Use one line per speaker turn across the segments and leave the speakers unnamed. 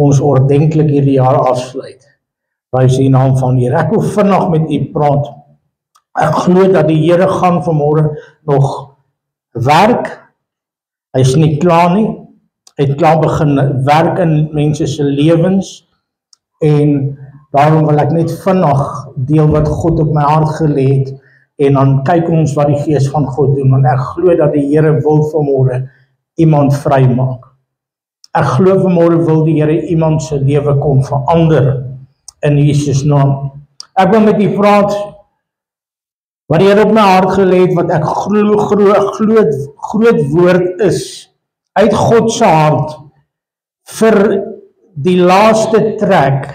ons ordentlik hierdie jaar afsluit. Prys die naam van die Here. Ek wil vinnig met u praat. Ek glo dat die Here gaan vanmôre nog werk. Hy is nie klaar nie. Hy het klaar begin werk in mense se lewens en daarom wil ek net vinnig deel wat God op my hart gelê het en dan kyk ons wat die Gees van God doen, want ek glo dat die Here wil vanmôre iemand vrymaak. Ek glo vanmôre wil die Here iemand se lewe kom verander in Jesus naam. Ek wil met u praat wat die Here op my hart gelê het, wat ek glo groot woord is uit God se hart vir die laaste trek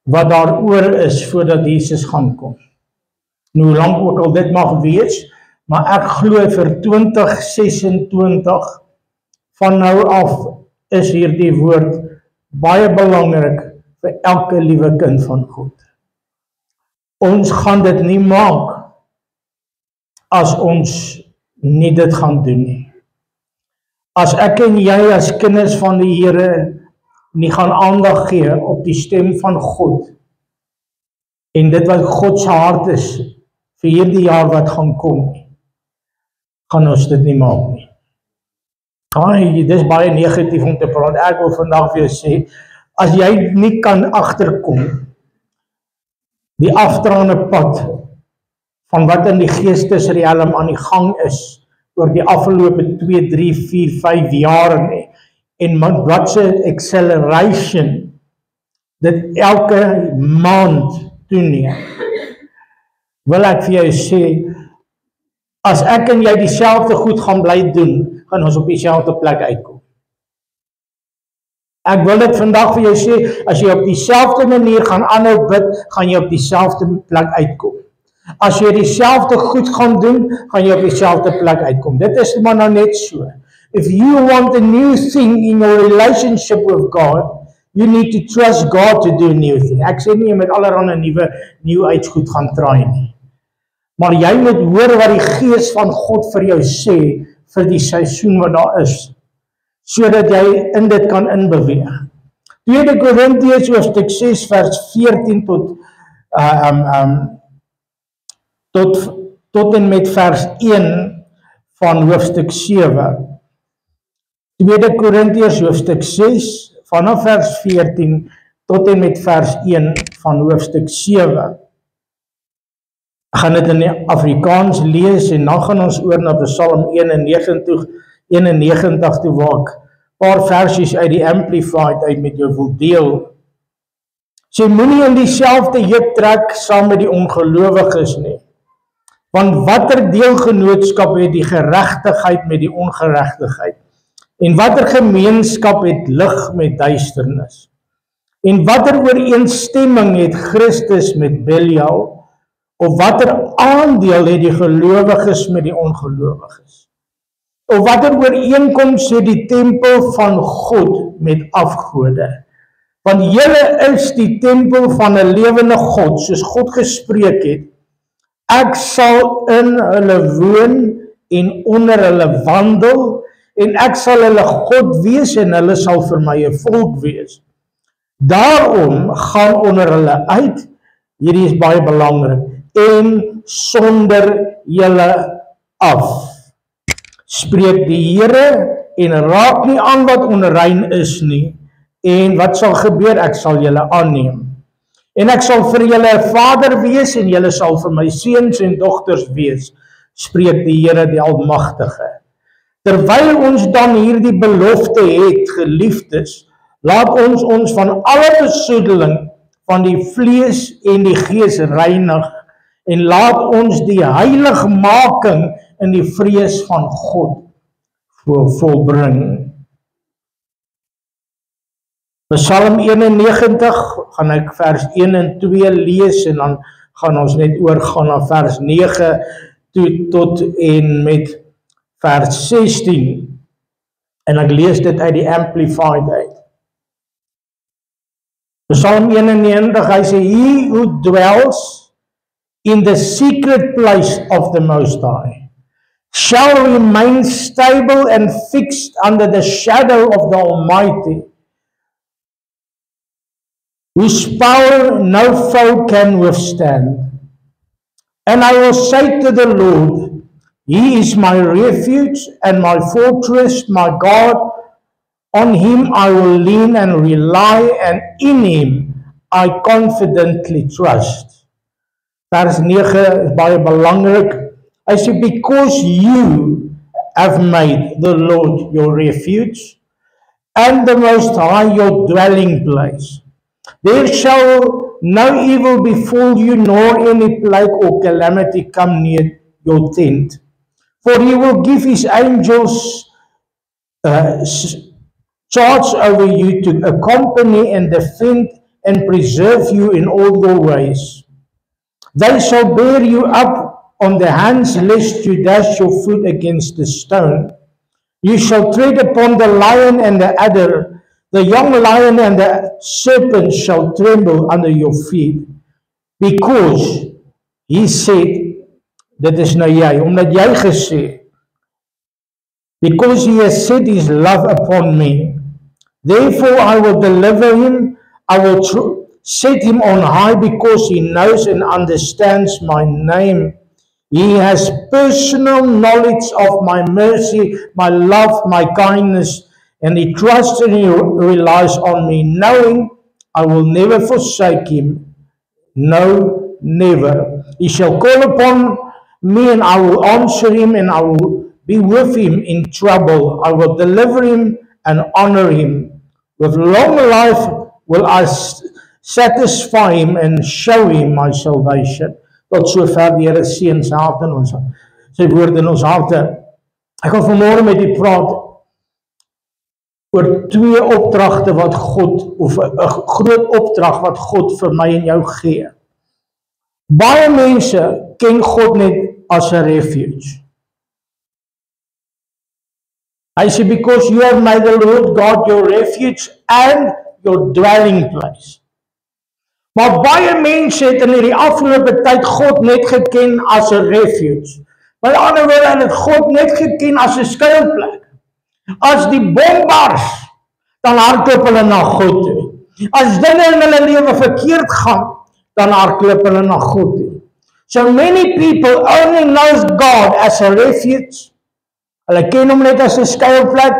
wat daar oor is voordat Jesus gaan kom. Nou hoe lank ook al dit mag wees, maar ek glo vir 2026 van nou af is hierdie woord baie belangrik vir elke liewe kind van God. Ons gaan dit nie maak as ons nie dit gaan doen nie. As ek en jy as kinders van die Here nie gaan aandag gee op die stem van God en dit wat God se hart is vir hierdie jaar wat gaan kom, gaan ons dit nie maak nie. Dit is baie negatief om te praat. Ek wil vandag vir jou sê, as jy nie kan agterkom die afdraande pad van wat in die geestesriem aan die gang is oor die afgelope 2, 3, 4, 5 jaar en wat se acceleration dit elke maand toeneem, wil ek vir jou sê, as ek en jy dieselfde goed gaan bly doen, gaan ons op dieselfde plek uitkom. Ek wil dit vandag vir jou sê, as jy op dieselfde manier gaan aanhou bid, gaan jy op dieselfde plek uitkom. As jy dieselfde goed gaan doen, gaan jy op dieselfde plek uitkom. Dit is maar nou net so. If you want a new thing in your relationship with God, you need to trust God to do a new thing. Ek sê nie jy met allerlei nieuwheidsgoed gaan try nie. Maar jy moet hoor wat die Gees van God vir jou sê vir die seisoen wat daar is, sodat jy in dit kan inbeweeg. 2 Korintiërs hoofstuk 6 vers 14 tot en met vers 1 van hoofstuk 7. 2 Korintiërs hoofstuk 6 vanaf vers 14 tot en met vers 1 van hoofstuk 7. Ek gaan dit in die Afrikaans lees en dan gaan ons oor na Psalm 91 toe waar ek paar versies uit die Amplified uit met jou wil deel. Sy moenie in dieselfde juk trek saam met die ongelowiges nie. Want watter deelgenootskap het die geregtigheid met die ongeregtigheid? En watter gemeenskap het lig met duisternis? En watter ooreenstemming het Christus met Belial? Of watter aandeel het die gelowiges met die ongelowiges? Of watter ooreenkoms het die tempel van God met afgode? Want julle is die tempel van 'n lewende God, soos God gespreek het. Ek sal in hulle woon en onder hulle wandel, en ek sal hulle God wees en hulle sal vir my 'n volk wees. Daarom gaan onder hulle uit, hierdie is baie belangrik, en sonder julle af. Spreek die Here en raak nie aan wat onrein is nie, en wat sal gebeur? Ek sal julle aanneem. En ek sal vir julle 'n vader wees en julle sal vir my seuns en dogters wees, spreek die Here die Almagtige. Terwyl ons dan hierdie belofte het, geliefdes, laat ons van alle besoedeling van die vlees en die gees reinig en laat ons die heiligmaking in die vrees van God volbring. Psalm 91 gaan ek vers 1 en 2 lees en dan gaan ons net oorgaan na vers 9 tot en met vers 16 en ek lees dit uit die Amplified uit. Psalm 91, hy sê, He who dwells in the secret place of the Most High shall remain stable and fixed under the shadow of the Almighty. whose power no foe can withstand. And I will say to the Lord, He is my refuge and my fortress, my God. On Him I will lean and rely, and in Him I confidently trust. Vers 9 is baie belangrik. Hy sê, because you have made the Lord your refuge, and the Most High your dwelling place, there shall no evil befall you, nor any plague or calamity come near your tent. For He will give His angels charge over you to accompany and defend and preserve you in all your ways. They shall bear you up on their hands, lest you dash your foot against the stone. You shall tread upon the lion and the adder, the young lion and the serpent shall tremble under your feet. Because He said, dit is nou jy, omdat jy gesê, because He has set His love upon me, therefore I will deliver him, I will set him on high, because he knows and understands my name. He has personal knowledge of my mercy, my love, my kindness, and he trusts and he relies on me, knowing I will never forsake him. No, never. He shall call upon me, and I will answer him, and I will be with him in trouble. I will deliver him and honor him. With long life will I satisfy him and show him my salvation. Tot sover die Here seën sy hart in ons, sy woord in ons harte. Ek gaan vanmôre met u praat oor twee opdragte wat God, of 'n groot opdrag wat God vir my en jou gee. Baie mense ken God net as 'n refuge. Hy sê, because you have made the Lord God your refuge and your dwelling place. Maar baie mense het in hierdie afgelope tyd God net geken as 'n refuge. Met ander woorde, hulle het God net geken as 'n skuilplek. As die bom bars, dan hardloop hulle na God toe. As dinge in hulle lewe verkeerd gaan, dan hardloop hulle na God toe. So many people only knows God as a refuge. Hulle ken hom net as 'n skuilplek,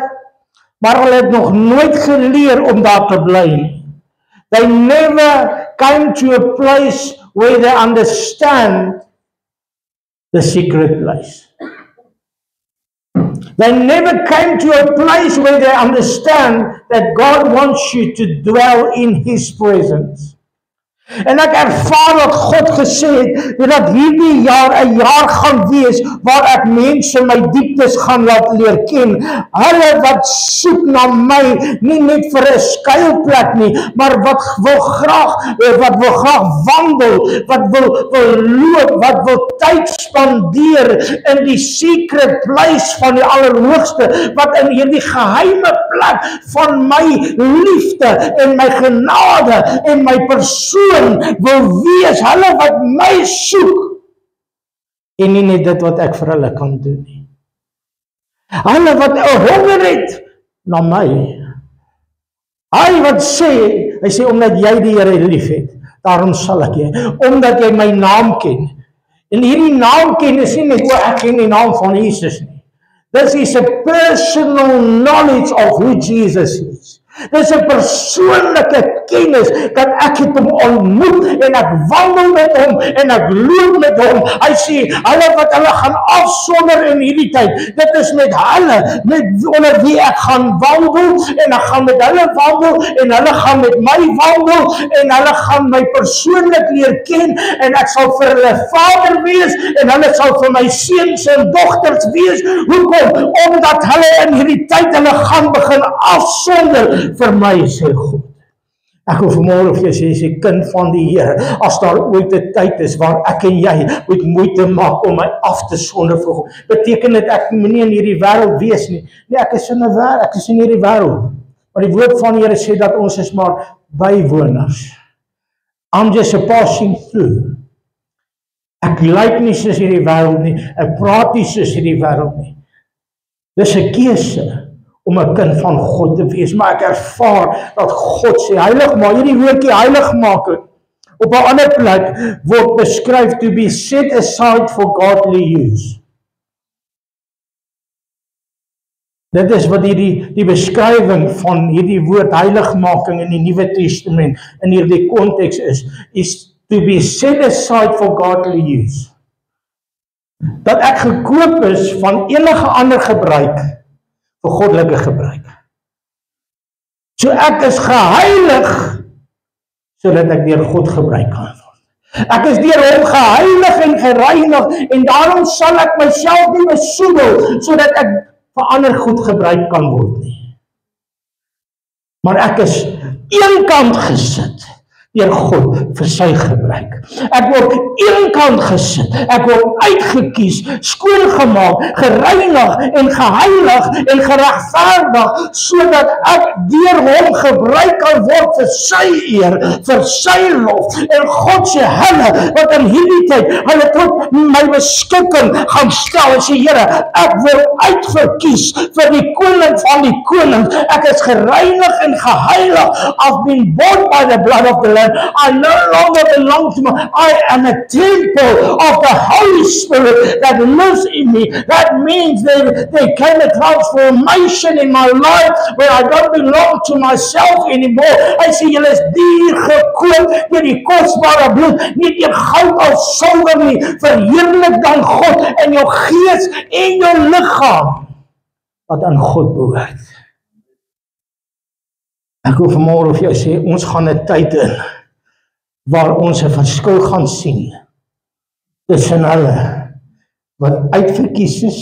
maar hulle het nog nooit geleer om daar te bly nie. They never came to a place where they understand the secret place. They never came to a place where they understand that God wants you to dwell in His presence. En ek ervaar dat God gesê het, dat hierdie jaar 'n jaar gaan wees, waar ek mense my dieptes gaan laat leer ken. Hulle wat soek na my, nie net vir 'n skuilplek nie, maar wat wil graag wandel, wat wil loop, wat wil tyd spandeer in die secret place van die Allerhoogste, wat in hierdie geheime plek van my liefde en my genade en my persoon wil wees, hulle wat my soek, en nie net dit wat ek vir hulle kan doen nie. Hulle wat 'n honger het na my. Hy wat sê, hy sê, omdat jy die Here lief het, daarom sal ek jy, omdat jy my naam ken. En hierdie naam ken is nie net, ek ken die naam van Jesus nie. This is a personal knowledge of who Jesus is. Dis 'n persoonlike kennis dat ek het hom ontmoet en ek wandel met hom en ek loop met hom. Hy sê, hulle wat hulle gaan afsonder in hierdie tyd, dit is met hulle, met onder wie ek gaan wandel, en ek gaan met hulle wandel, en hulle gaan met my wandel, en hulle gaan my persoonlik leer ken, en ek sal vir hulle vader wees, en hulle sal vir my seuns en dogters wees. Hoekom? Omdat hulle in hierdie tyd, hulle gaan begin afsonder vir my, sê God. Ek wil vanmôre vir jou sê, jy is kind van die Here, as daar ooit 'n tyd is waar ek en jy moet moeite maak om my af te sonder vir God, beteken dit ek moet nie in hierdie wêreld wees nie. Nee, ek is in 'n wêreld, ek is in hierdie wêreld. Maar die woord van die Here sê dat ons is maar bywoners. I'm just a passing through. Ek lyk nie soos hierdie wêreld nie, ek praat nie soos hierdie wêreld nie. Dis 'n keuse om 'n kind van God te wees, maar ek ervaar dat God sê, heilig maak, hierdie woordjie heilig maak, op 'n ander plek word beskryf to be set aside for godly use. Dit is wat die beskrywing van hierdie woord heiligmaking in die Nuwe Testament in hierdie konteks is to be set aside for godly use. Dat ek gekoop is van enige ander gebruik vir goddelike gebruik. So ek is geheilig sodat ek deur God gebruik kan word. Ek is deur hom geheilig en gereinig en daarom sal ek myself nie besoedel sodat ek vir ander goed gebruik kan word nie. Maar ek is eenkant gesit deur God vir sy gebruik. Ek word eenkant gesit, ek word uitgekies, skoongemaak, gereinig en geheilig en geregverdig sodat ek deur hom gebruik kan word vir sy eer, vir sy lof. En God sê hulle wat in hierdie tyd hulle tot my beskikking gaan stel en sê Here, ek word uitverkies vir die koning van die konings. Ek is gereinig en geheilig. I've been bought by the blood of the Lamb. I no longer belong to me. I am a temple of the Holy Spirit that lives in me. That means there came a transformation in my life where I don't belong to myself anymore. Hy sê, julle is dier gekoop deur die kosbare bloed, nie deur goud of silwer nie. Verheerlik dan God in jou gees en jou liggaam wat aan God behoort. Ek wil vanmôre vir jou sê, ons gaan 'n tyd in waar ons 'n verskil gaan sien tussen hulle wat uitverkies is.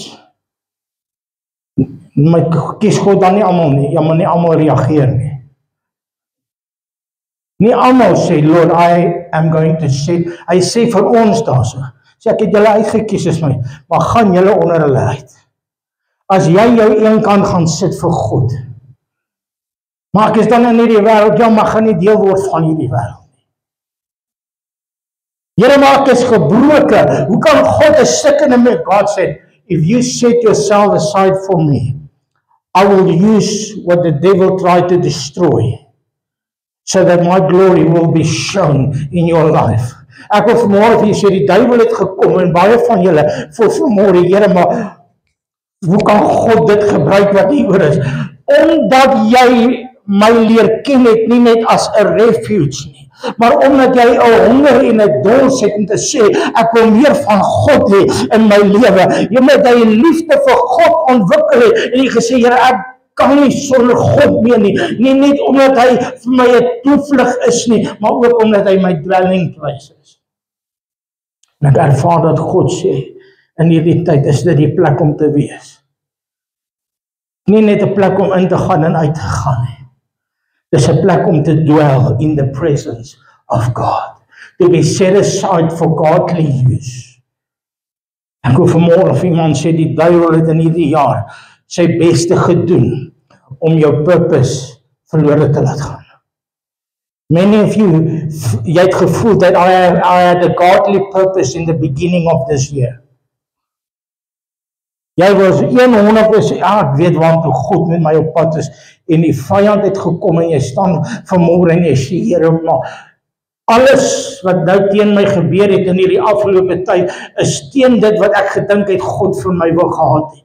Maar kies God dan nie almal nie, ja, maar nie almal reageer nie. Nie almal sê, Lord, I am going to say, hy sê vir ons daarso, sê ek het julle uitgekies is my, maar gaan julle onder hulle uit. As jy jou eenkant gaan sit vir God, maar ek is dan in hierdie wêreld, ja, maar gaan nie deel word van hierdie wêreld. Here, maar ek is gebroke. Hoe kan God 'n stikkende mens? God said, if you set yourself aside for me, I will use what the devil tried to destroy, so that my glory will be shown in your life. Ek wil vanmôre vir julle sê, die duiwel het gekom en baie van julle vir vanmôre, Here, maar hoe kan God dit gebruik wat hieroor is? Omdat jy my leer ken het, nie net as 'n refuge nie, maar omdat jy 'n honger en 'n dors het om te sê, ek wil meer van God hê in my lewe. Jy moet jy liefde vir God ontwikkel het en jy gesê, Here, ek kan nie sonder God meer nie. Nie net omdat hy vir my 'n toevlug is nie, maar ook omdat hy my dwelling place is. En ek ervaar dat God sê, in hierdie tyd is dit die plek om te wees. Nie net 'n plek om in te gaan en uit te gaan nie. Dis 'n plek om te dwell in the presence of God. To be set aside for godly use. Ek wil vanmôre vir iemand sê, die duiwel het in hierdie jaar sy beste gedoen om jou purpose verlore te laat gaan. Many of you, jy het gevoel that I had a godly purpose in the beginning of this year. Jy was 100%, ek weet waartoe God met my op pad is, en die vyand het gekom en jy staan vanmôre en jy sê, Here, maar alles wat nou teen my gebeur het in hierdie afgelope tyd, is teen dit wat ek gedink het God vir my wil gehad het.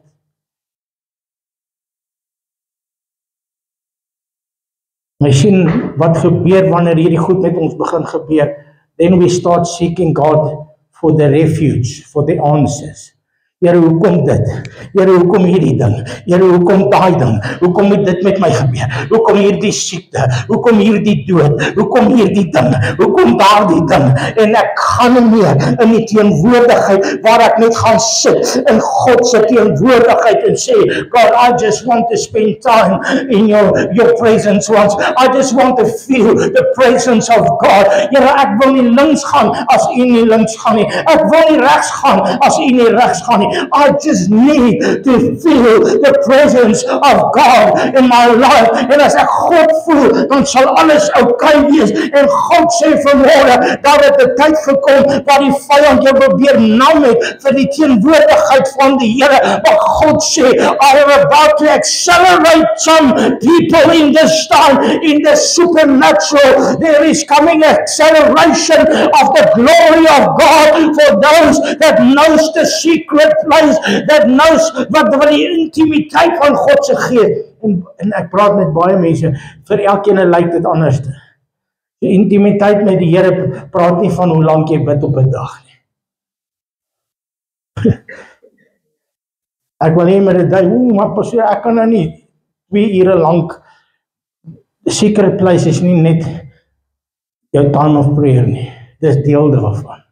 Maar sien wat gebeur wanneer hierdie goed met ons begin gebeur, then we start seeking God for the refuge, for the answers. Here, hoekom dit? Here, hoekom hierdie ding? Here, hoekom daai ding? Hoekom het dit met my gebeur? Hoekom hierdie siekte? Hoekom hierdie dood? Hoekom hierdie ding? Hoekom daardie ding? En ek gaan nie meer in die teenwoordigheid waar ek net gaan sit in God se teenwoordigheid en sê, God, I just want to spend time in your presence once. I just want to feel the presence of God. Here, ek wil nie links gaan as U nie links gaan nie. Ek wil nie regs gaan as U nie regs gaan nie. I just need to feel the presence of God in my life. En as ek God voel, dan sal alles okay wees. En God sê vanmôre, daar het 'n tyd gekom waar die vyand jou probeer nam het vir die teenwoordigheid van die Here. Maar God sê, I am about to accelerate some people in this time, in the supernatural. There is coming acceleration of the glory of God for those that knows the secret place, that knows wat die intimiteit van God se gees. En ek praat met baie mense, vir elkeen lyk dit anders. Die intimiteit met die Here praat nie van hoe lank jy bid op 'n dag nie. Ek wil nie met dit dui, maar pastoor, ek kan nou nie 2 ure lank. The secret place is nie net jou time of prayer nie. Dis deel daarvan.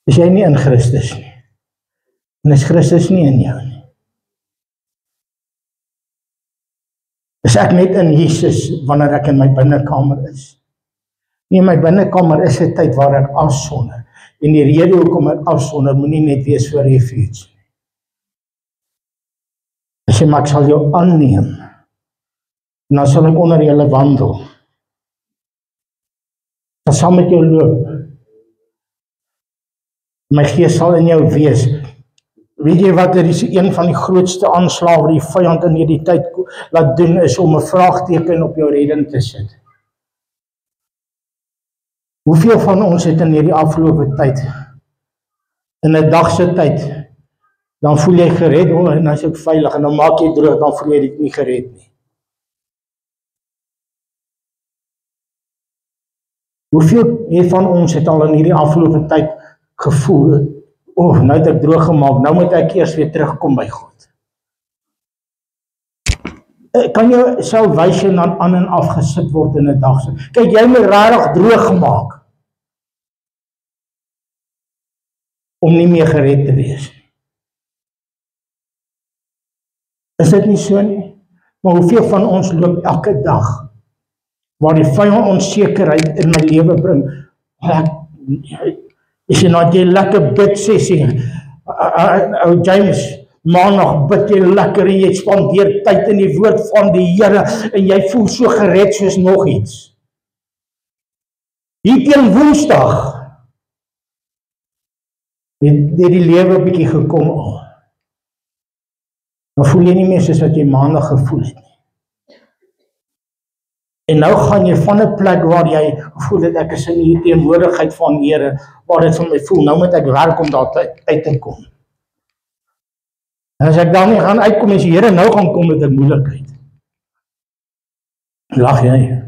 Is jy nie in Christus nie? En is Christus nie in jou nie? Is ek net in Jesus wanneer ek in my binnekamer is? Nee, my binnekamer is 'n tyd waar ek afsonder. En die rede hoekom ek afsonder moenie net wees vir refuge. As jy maar ek sal jou aanneem, en dan sal ek onder julle wandel. Dan sal met jou loop. My gees sal in jou wees. Weet jy wat, er is een van die grootste aanslae wat die vyand in hierdie tyd laat doen, is om 'n vraagteken op jou redding te sit. Hoeveel van ons het in hierdie afgelope tyd, in 'n dag se tyd, dan voel jy gered, en dan is ek veilig, en dan maak jy droog, dan voel jy dit nie gered nie. Hoeveel van ons het al in hierdie afgelope tyd gevoel, nou het ek droog gemaak, nou moet ek eers weer terugkom by God. Kan jou salvation dan aan en af gesit word in 'n dag? Kyk, jy moet regtig droog gemaak om nie meer gered te wees. Is dit nie so nie? Maar hoeveel van ons loop elke dag waar die vyand onsekerheid in my lewe bring? Is jy nou die lekker bid sessie? James, maandag bid jy lekker en jy spandeer tyd in die woord van die Here en jy voel so gered soos nog iets. Hier teen Woensdag het die lewe bietjie gekom al. Dan voel jy nie meer soos wat jy maandag gevoel het nie. En nou gaan jy van 'n plek waar jy voel dat ek is in die teenwoordigheid van die Here, waar dit vir my voel, nou moet ek werk om daar uit te kom. En as ek dan nie gaan uitkom, as die Here nou gaan kom met 'n moeilikheid. Lag jy?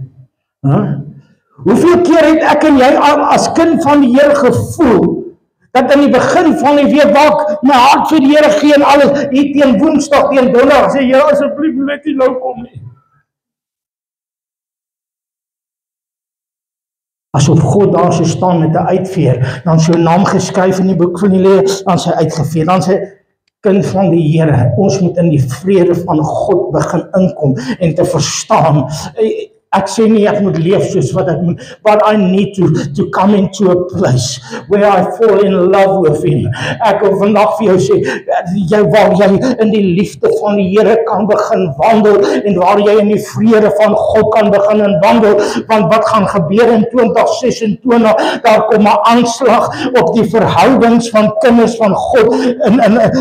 Hoeveel keer het ek en jy as kind van die Here gevoel, dat in die begin van die week waar my hart vir die Here gee en alles, hier teen Woensdag, teen Donderdag, sê Here asseblief net nie nou kom nie. Asof God daar so staan met 'n uitveer, dan so 'n naam geskryf in die boek van die lewe, dan sy uitgeveer, dan sy kind van die Here. Ons moet in die vrede van God begin inkom en te verstaan. Ek sê nie ek moet leef soos wat ek moet, but I need to come into a place where I fall in love with Him. Ek wil vandag vir jou sê, waar jy in die liefde van die Here kan begin wandel, en waar jy in die vrede van God kan begin wandel, want wat gaan gebeur in 2026, daar kom 'n aanslag op die verhoudings van kinders van God,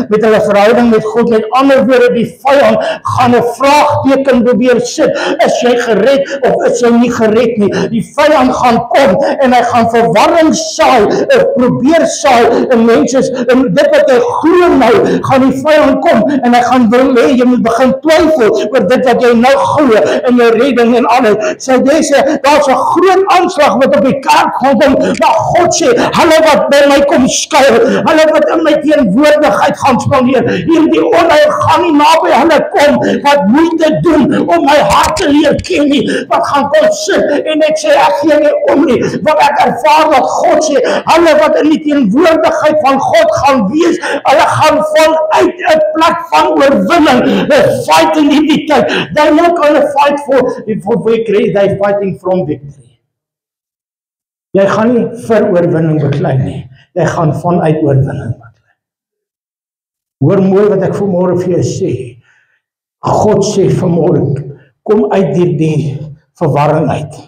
met hulle verhouding met God. Met ander woorde, die vyand gaan 'n vraagteken probeer sit, is jy gered of is jy nie gered nie? Die vyand gaan kom en hy gaan verwarring saai, probeer saai in mense, en dit wat jy glo nou, gaan die vyand kom en hy gaan wil hê jy moet begin twyfel oor dit wat jy nou glo in jou redding en alles. So daar's 'n groot aanslag wat op die kerk gaan kom, maar God sê, hulle wat by my kom skuil, hulle wat in my teenwoordigheid gaan spandeer, hierdie onheil gaan nie naby hulle kom, wat moeite doen om my hart te leer ken nie, wat gaan kom sit, en ek sê, ek gee nie om nie, want ek ervaar wat God sê, hulle wat in die teenwoordigheid van God gaan wees, hulle gaan vanuit 'n plek van oorwinning, fight in die tyd, they're not going to fight for victory, they're fighting from victory. Jy gaan nie vir oorwinning beklei nie, jy gaan vanuit oorwinning. Hoor mooi wat ek vanmôre vir jou sê. God sê vanmôre, kom uit hierdie verwarring uit.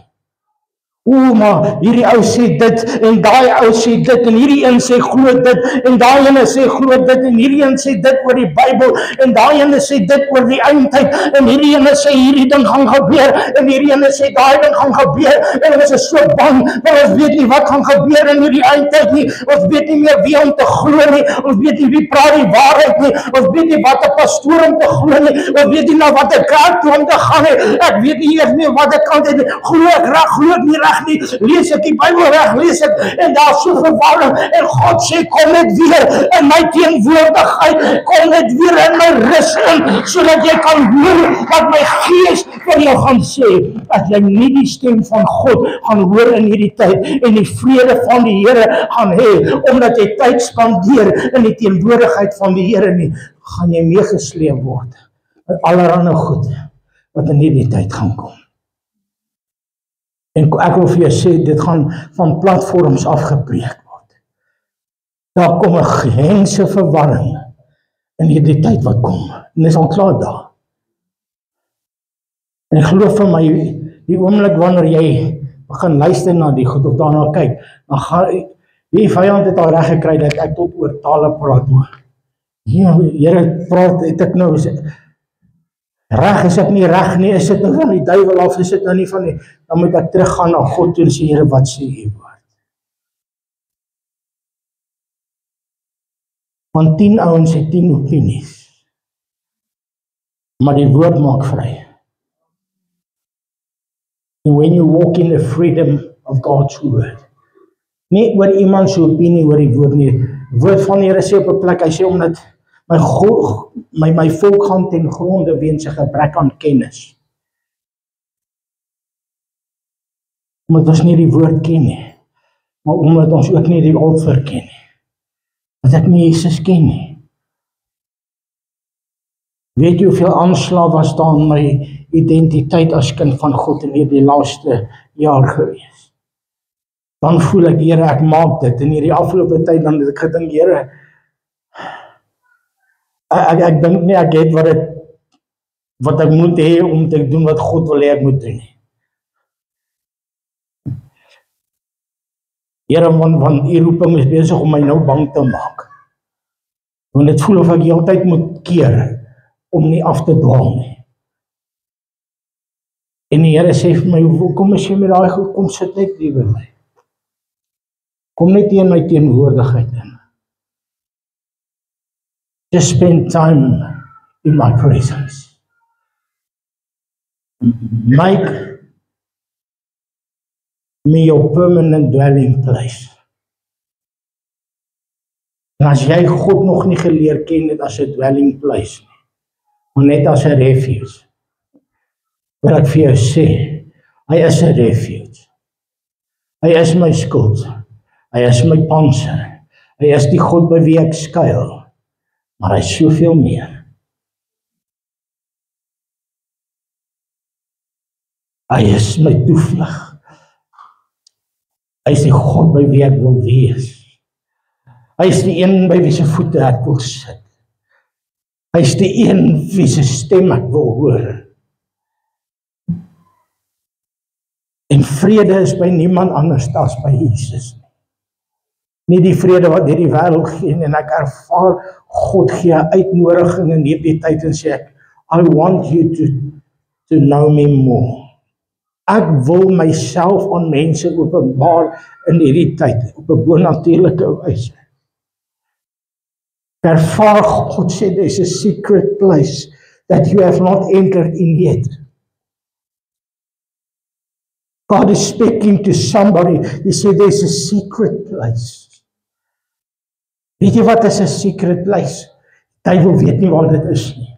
Maar hierdie ou sê dit, en daai ou sê dit, en hierdie een sê glo dit, en daai ene sê glo dit, en hierdie een sê dit oor die Bybel, en daai ene sê dit oor die eindtyd, en hierdie ene sê hierdie ding gaan gebeur, en hierdie ene sê daai ding gaan gebeur, en ons is so bang, want ons weet nie wat gaan gebeur in hierdie eindtyd nie, ons weet nie meer wie om te glo nie, ons weet nie wie praat die waarheid nie, ons weet nie wat 'n pastoor om te glo nie, ons weet nie na wat 'n kerk toe om te gaan nie, ek weet nie eers meer wat ek kan doen, glo ek reg, glo ek nie reg nie, lees ek die Bybel reg, lees ek, en daar is so verwarring, en God sê, kom net weer in my teenwoordigheid, kom net weer in my rus in, sodat jy kan hoor wat my gees vir jou gaan sê, as jy nie die stem van God gaan hoor in hierdie tyd, en die vrede van die Here gaan hê, omdat jy tyd spandeer in die teenwoordigheid van die Here nie, gaan jy meegesleep word, met allerhande goed, wat in hierdie tyd gaan kom. En ek wil vir jou sê, dit gaan van platforms afgepreek word. Daar kom 'n gehengse verwarring in hierdie tyd wat kom. En dit is al klaar daar. En ek glo vir my, die oomblik wanneer jy begin luister na die goed of daarna kyk, dan gaan die vyand het al reg gekry dat ek tot oor tale praat. Ja, Here praat, het ek nou reg, is ek nie reg nie, is dit nou van die duiwel af, is dit nou nie van die, dan moet ek teruggaan na God toe en sê, Here, wat sê U woord? Want 10 ouens het 10 opinies, maar die woord maak vry. And when you walk in the freedom of God's word, nie oor iemand se opinie oor die woord nie, woord van die Here sê op 'n plek, hy sê omdat my volk gaan ten gronde weens 'n gebrek aan kennis. Omdat ons nie die woord ken nie, maar omdat ons ook nie die offer ken nie. Dat ek nie Jesus ken nie. Weet jy hoeveel aanslag was daar in my identiteit as kind van God in hierdie laaste jaar gewees? Dan voel ek, Here, ek maak dit, en hierdie afgelope tyd, dan het ek gedink, Here, ek dink nie ek het wat ek moet hê om te doen wat God wil hê ek moet doen nie. Here, want U roeping is besig om my nou bang te maak. Want dit voel of ek die hele tyd moet keer om nie af te dwaal nie. En die Here sê vir my, kom as jy met daai goed, kom sit net hier by my. Kom net hier in my teenwoordigheid in. Just spend time in my presence. Make me your permanent dwelling place. En as jy God nog nie geleer ken het as 'n dwelling place nie, maar net as 'n refuge, wil ek vir jou sê, hy is 'n refuge. Hy is my skild. Hy is my panser. Hy is die God by wie ek skuil. Maar hy is soveel meer. Hy is my toevlug. Hy is die God by wie ek wil wees. Hy is die een by wie se voete ek wil sit. Hy is die een wie se stem ek wil hoor. En vrede is by niemand anders as by Jesus. Nie die vrede wat hierdie wêreld gee, en ek ervaar God gee 'n uitnodiging in hierdie tyd en sê ek, I want you to know me more. Ek wil myself aan mense openbaar in hierdie tyd, op 'n bonatuurlike wyse. Ervaar God sê, there's a secret place that you have not entered in yet. God is speaking to somebody. He said, there's a secret place. Weet jy wat is 'n secret place? Die duiwel weet nie wat dit is nie.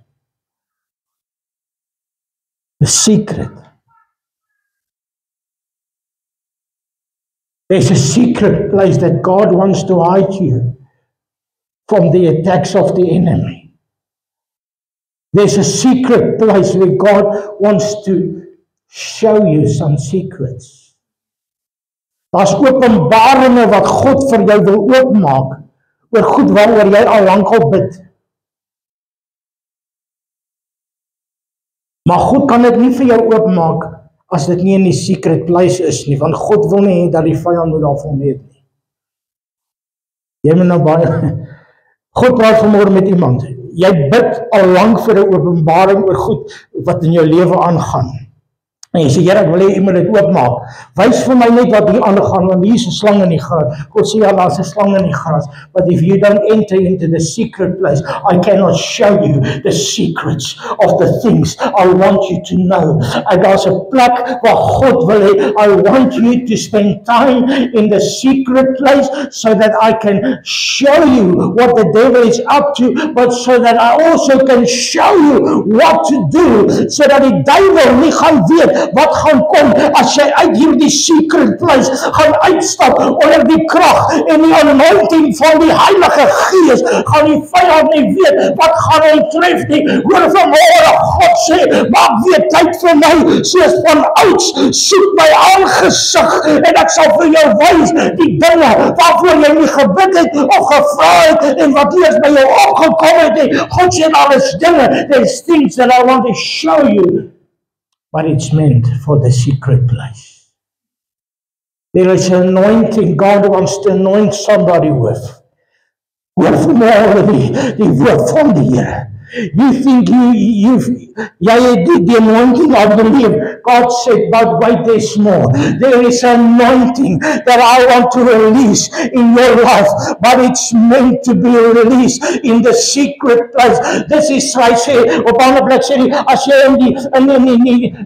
The secret. There's a secret place that God wants to hide you from the attacks of the enemy. There's a secret place where God wants to show you some secrets. Daar's openbaringe wat God vir jou wil oopmaak oor goed waaroor jy al lank al bid. Maar God kan dit nie vir jou oopmaak as dit nie in die secret place is nie, want God wil nie hê dat die vyand moet daarvan weet nie. Jy moet nou baie, God praat vanmôre met iemand. Jy bid al lank vir 'n openbaring oor goed wat in jou lewe aangaan. En jy sê, Here, ek wil hê u moet dit oopmaak. Wys vir my net wat hier aangaan, want hier is 'n slang in die gras. God sê, ja, daar's 'n slang in die gras. But if you don't enter into the secret place, I cannot show you the secrets of the things I want you to know. En daar's 'n plek waar God wil hê, I want you to spend time in the secret place so that I can show you what the devil is up to, but so that I also can show you what to do, so dat die duiwel nie gaan weet wat gaan kom as jy uit hierdie secret place gaan uitstap onder die krag en die anointing van die Heilige Gees. Gaan die vyand nie weet wat gaan hom tref nie. Hoor vanmôre, God sê, maak weer tyd vir my, soos van ouds, soek my aangesig en ek sal vir jou wys die dinge waarvoor jy nie gebid het of gevra het en wat eers by jou opgekom het nie. God sê, alles dinge, there's things that I want to show you. But it's meant for the secret place. There is an anointing God wants to anoint somebody with. Hoor vanmôre die woord van die Here. You think jy het die anointing of the leaf. God said, but wait, there's more. There is an anointing that I want to release in your life, but it's meant to be released in the secret place. This is why I say, op 'n ander plek sê hy, as jy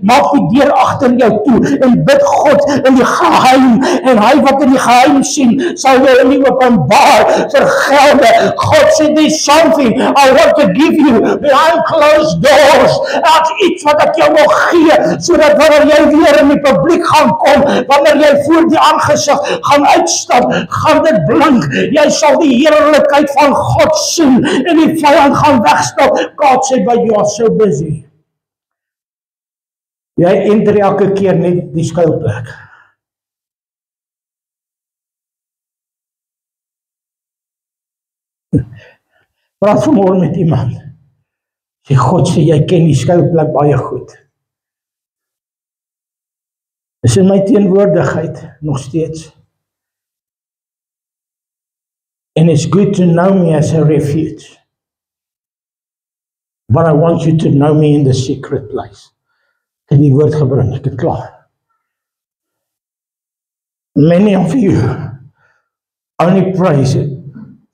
maak die deur agter jou toe en bid God in die geheim, en hy wat in die geheim sien, sal jou in die openbaar vergelde. God sê, there's something I want to give you behind closed doors. Daar's iets wat ek jou wil gee, sodat wanneer jy weer in die publiek gaan kom, wanneer jy voor die aangesig gaan uitstap, gaan dit blink. Jy sal die heerlikheid van God sien en die vyand gaan wegstap. God sê, but you are so busy. Jy enter elke keer net die skuilplek. Praat vanmôre met iemand. Sê, God sê, jy ken die skuilplek baie goed. Dis in my teenwoordigheid nog steeds. And it's good to know me as a refuge. But I want you to know me in the secret place. Ek het die woord gebring, ek het klaar. Many of you only praise it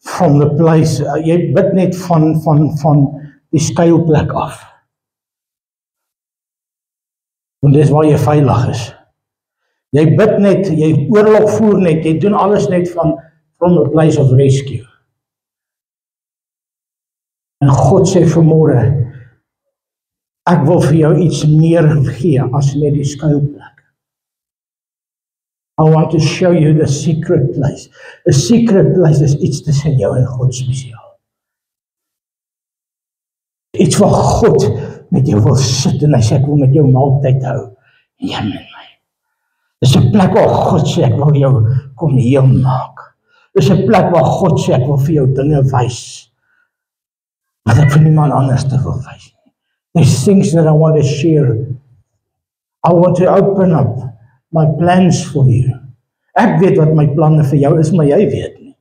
from the place, jy bid net van die skuilplek af. Want dis waar jy veilig is. Jy bid net, jy oorlog voer net, jy doen alles net from a place of rescue. En God sê vanmôre, ek wil vir jou iets meer gee as net die skuilplek. I want to show you the secret place. A secret place is iets tussen jou en God spesiaal. Iets wat God met jou wil sit en hy sê, ek wil met jou maaltyd hou. En jy met my. Dis 'n plek waar God sê, ek wil jou kom heel maak. Dis 'n plek waar God sê, ek wil vir jou dinge wys wat ek vir niemand anders te wil wys. There's things that I want to share. I want to open up my plans for you. Ek weet wat my planne vir jou is, maar jy weet nie.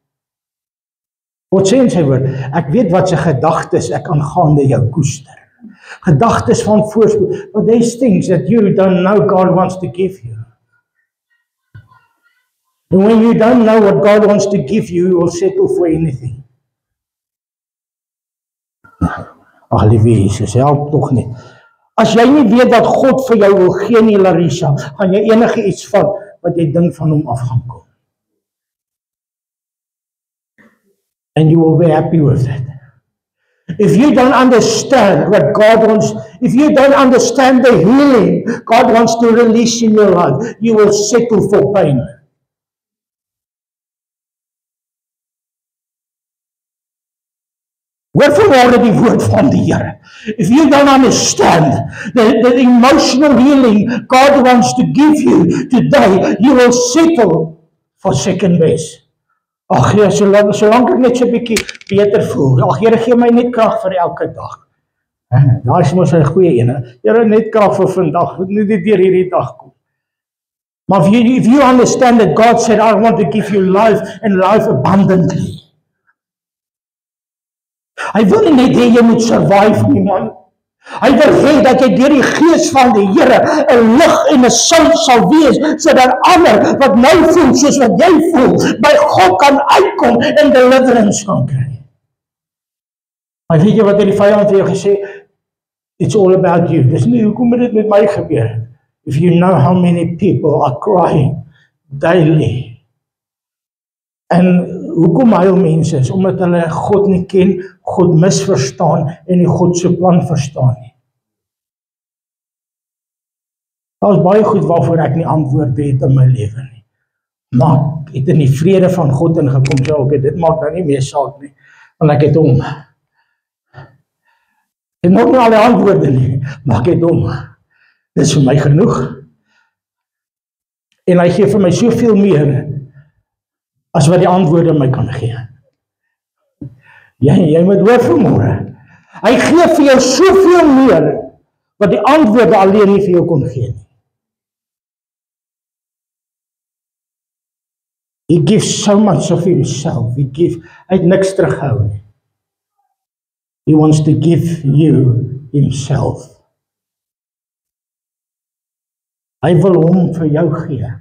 God sê in sy woord, ek weet wat sy gedagtes ek aangaande jou koester. Gedagtes van voorspoed. But there's things that you don't know God wants to give you. And when you don't know what God wants to give you, you will settle for anything. Ag, liewe Jesus, help tog nie. As jy nie weet wat God vir jou wil gee nie, Larissa, gaan jy enige iets vat wat jy dink van hom af gaan kom. And you will be happy with it. If you don't understand what God wants, if you don't understand the healing God wants to release in your life, you will settle for pain. Hoor vanmôre die woord van die Here. If you don't understand the emotional healing God wants to give you today, you will settle for second best. Ag Here, solank ek net so 'n bietjie beter voel. Ag Here, gee my net krag vir elke dag. Daai is mos 'n goeie een. Here, net krag vir vandag. Moet net deur hierdie dag kom. Maar if you understand that God said, I want to give you life and life abundantly. Hy wil nie net hê jy moet survive nie, man. Hy wil hê dat jy deur die gees van die Here 'n lig en 'n sout sal wees, sodat ander wat nou voel soos wat jy voel, by God kan uitkom en deliverance kan kry. Maar weet jy wat die vyand vir jou gesê? It's all about you. Dis nie hoekom dit met my gebeur. If you know how many people are crying daily. En hoekom huil mense is omdat hulle God nie ken, God misverstaan en nie God se plan verstaan nie. Daar is baie goed waarvoor ek nie antwoorde het in my lewe nie. Maar ek het in die vrede van God ingekom, so okay, dit maak nou nie meer saak nie, want ek het hom. Ek het nog nie al die antwoorde nie, maar ek het hom. Dit is vir my genoeg. En hy gee vir my soveel meer as wat die antwoorde my kan gee. Jy moet hoor vanmôre. Hy gee vir jou soveel meer wat die antwoorde alleen nie vir jou kon gee nie. He gives so much of himself. Hy het niks terughou nie. He wants to give you himself. Hy wil hom vir jou gee.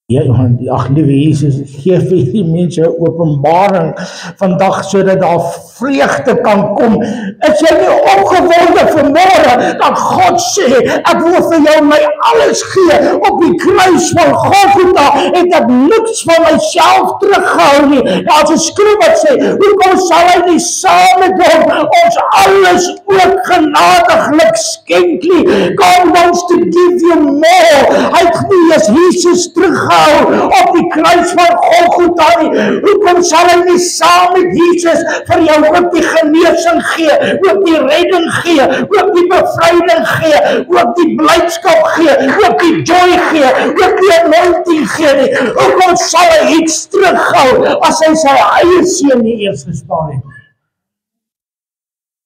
Ag liewe Jesus, gee vir die mense 'n openbaring vandag sodat daar vreugde kan kom. Is jy nie opgewonde vanmôre dat God sê, ek wil vir jou my alles gee op die kruis van Golgotha en ek niks van myself terughou nie. Daar's 'n skrif wat sê, hoekom sal hy nie saam met hom ons alles ook genadiglik skenk nie? God wants to give you more. Hy het nie as Jesus terughou op die kruis van Golgotha nie. Hoekom sal hy nie saam met Jesus vir jou ook die genesing gee, ook die redding gee, ook die bevryding gee, ook die blydskap gee, ook die joy gee, ook die anointing gee nie? Hoekom sal hy iets terughou as hy sy eie seun nie eers gespaar het?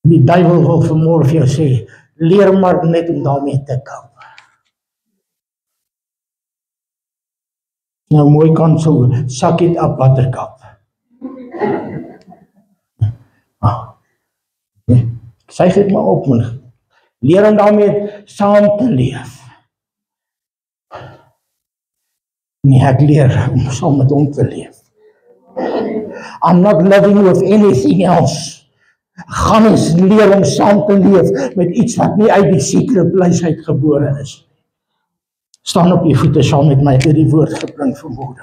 Die duiwel wil vanmôre vir jou sê, leer maar net om daarmee te kamp. Nou mooi kan so, suck it up buttercup. Sy het my op, man. Leer om daarmee saam te leef. Nee, ek leer om saam met hom te leef. I'm not living with anything else. Gaan ons leer om saam te leef met iets wat nie uit die secret place uitgebore is. Staan op die voete saam met my, ek het die woord gebring vanmôre.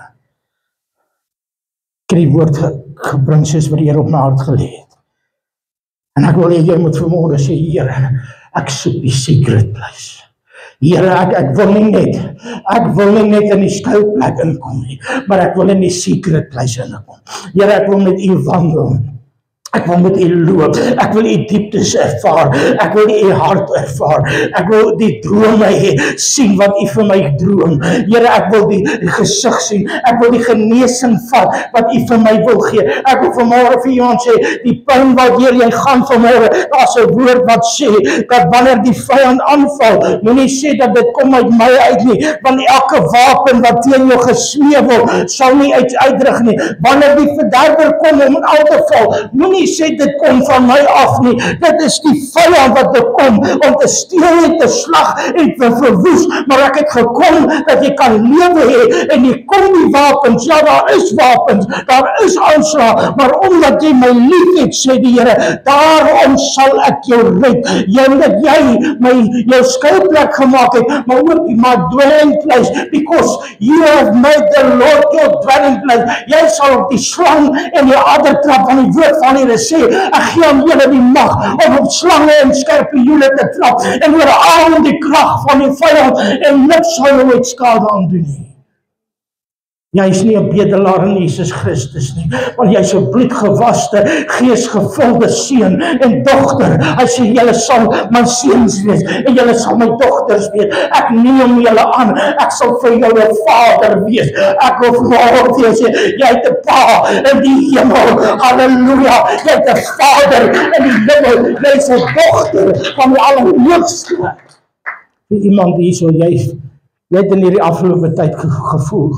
Ek het die woord gebring soos wat die Here op my hart gelê het. En ek wil hê jy moet vanmôre sê, Here, ek soek die secret place. Here, ek wil nie net in die skuilplek inkom nie, maar ek wil in die secret place inkom. Here, ek wil met U wandel. Ek wil met U loop, ek wil U dieptes ervaar, ek wil U hart ervaar, ek wil die drome sien wat U vir my droom. Here, ek wil die gesig sien, ek wil die genesing vat wat U vir my wil gee. Ek wil vanmôre vir iemand sê, die pyn waardeur jy gaan vanmôre, daar's 'n woord wat sê, dat wanneer die vyand aanval, moenie sê dat dit kom uit my uit nie, want elke wapen wat teen jou gesmee word, sal nie uitdruk nie. Wanneer die verderwer kom om aan te val, moenie sê dit kom van my af nie. Dit is die vyand wat kom om te steel en te slag en te verwoes. Maar ek het gekom dat jy kan lewe hê en jy kom die wapens. Ja, daar is wapens, daar is aanslag, maar omdat jy my lief het, sê die Here, daarom sal ek jou red. Omdat jy jou skuilplek gemaak het, maar ook my dwelling place, because you have made the Lord your dwelling place. Jy sal op die slang en die adder trap van die woord van die sê, ek gee aan julle die mag om op slange en skorpioene te trap en oor al die krag van die vyand en niks sal ooit skade aandoen nie. Jy is nie 'n bedelaar in Jesus Christus nie, maar jy is 'n bloedgewaste, geesgevulde seun en dogter. Hy sê julle sal my seuns wees en julle sal my dogters wees. Ek neem julle aan. Ek sal vir jou 'n vader wees. Ek wil vanmôre vir jou sê, jy het 'n pa in die hemel. Halleluja. Jy het 'n vader in die hemel. Jy is 'n dogter van die Allerhoogste. Vir iemand hierso, jy het in hierdie afgelope tyd gevoel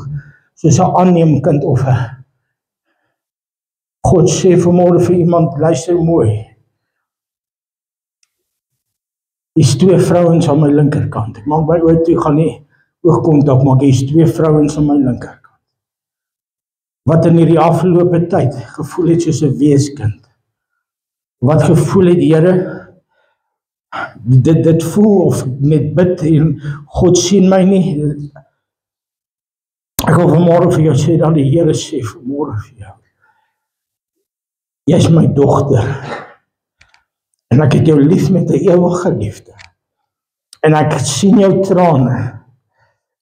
soos 'n aanneemkind of 'n God sê vanmôre vir iemand, luister mooi. Dis 2 vrouens aan my linkerkant. Ek maak my oë toe, gaan nie oogkontak maak. Dis 2 vrouens aan my linkerkant. Wat in hierdie afgelope tyd gevoel het soos 'n weeskind. Wat gevoel het, Here, dit voel of met bid en God sien my nie. Ek wil vanmôre vir jou sê dat die Here sê vanmôre vir jou. Jy is my dogter. En ek het jou lief met 'n ewige liefde. En ek sien jou trane.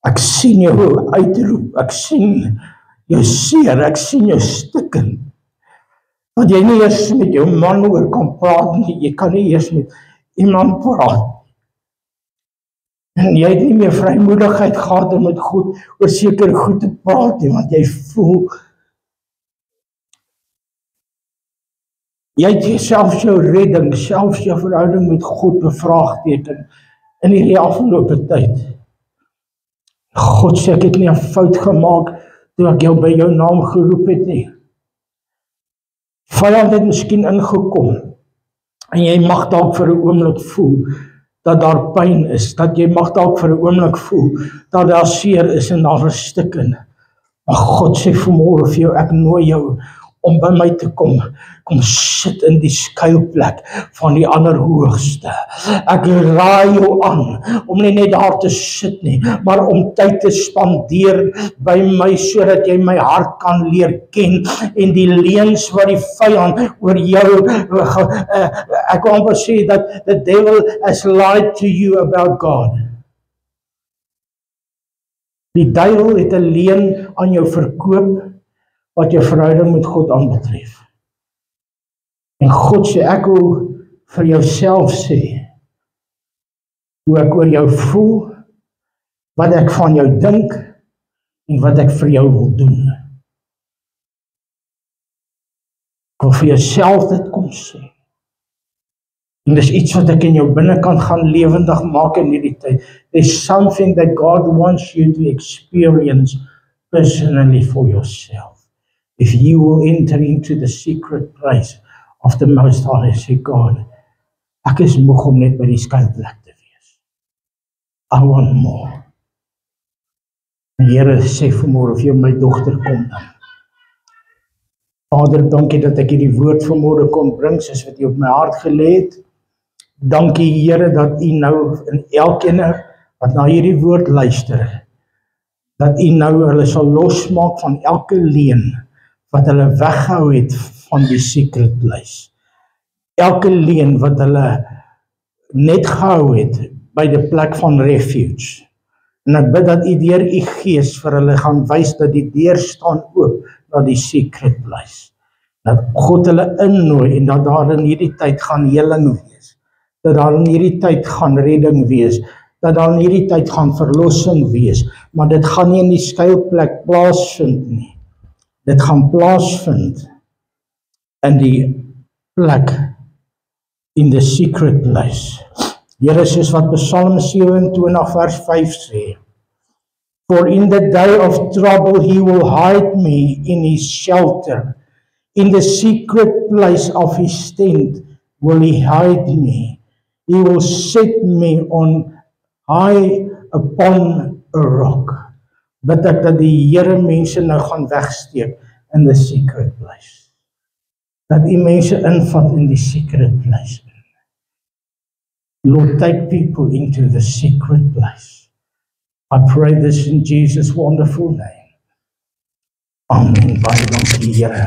Ek sien jou uitroep. Ek sien jou seer. Ek sien jou stikken. Want jy nie eers met jou man oor kan praat nie. Jy kan nie eers met iemand praat. En jy het nie meer vrymoedigheid gehad om met God oor sekere goed te praat nie, want jy voel jy het selfs jou redding, selfs jou verhouding met God bevraagteken in hierdie afgelope tyd. God sê ek het nie 'n fout gemaak toe ek jou by jou naam geroep het nie. Vyand het miskien ingekom en jy mag dalk vir 'n oomblik voel dat daar pyn is, dat jy mag dalk vir 'n oomblik voel dat daar seer is en daar is stikken. Maar God sê vanmôre vir jou, ek nooi jou om by my te kom sit in die skuilplek van die Allerhoogste. Ek raai jou aan om nie net daar te sit nie, maar om tyd te spandeer by my sodat jy my hart kan leer ken en die leuns wat die vyand oor jou ek wil amper sê dat the devil has lied to you about God. Die duiwel het 'n leuen aan jou verkoop wat jou verhouding met God aanbetref. En God sê, ek wil vir jouself sê, hoe ek oor jou voel, wat ek van jou dink, en wat ek vir jou wil doen. Ek wil vir jouself dit kom sê. En dis iets wat ek in jou binnekant gaan lewendig maak in hierdie tyd. There's something that God wants you to experience personally for yourself. If you will enter into the secret place of the Most High and say, God, ek is moeg om net by die skuilplek te wees. I want more. En Here sê vanmôre vir jou, my dogter, kom dan. Vader, dankie dat ek hierdie woord vanmôre kon bring, soos wat U op my hart gelê het. Dankie Here dat U nou in elkeen wat na hierdie woord luister, dat U nou hulle sal losmaak van elke leuen wat hulle weggehou het van die secret place. Elke leuen wat hulle net gehou het by die plek van refuge. En ek bid dat U deur U Gees vir hulle gaan wys dat die deur staan oop na die secret place. Dat God hulle innooi en dat daar in hierdie tyd gaan heling wees. Dat daar in hierdie tyd gaan redding wees. Dat daar in hierdie tyd gaan verlossing wees. Maar dit gaan nie in die skuilplek plaasvind nie. Dit gaan plaasvind in die plek, in the secret place. Here, soos wat Psalm 27 vers 5 sê, for in the day of trouble he will hide me in his shelter. In the secret place of his tent will he hide me. He will set me on high upon a rock. Bid ek dat die Here mense nou gaan wegsteek in the secret place. Dat U mense invat in die secret place. Lord, take people into the secret place. I pray this in Jesus' wonderful name. Amen. Baie dankie, Here.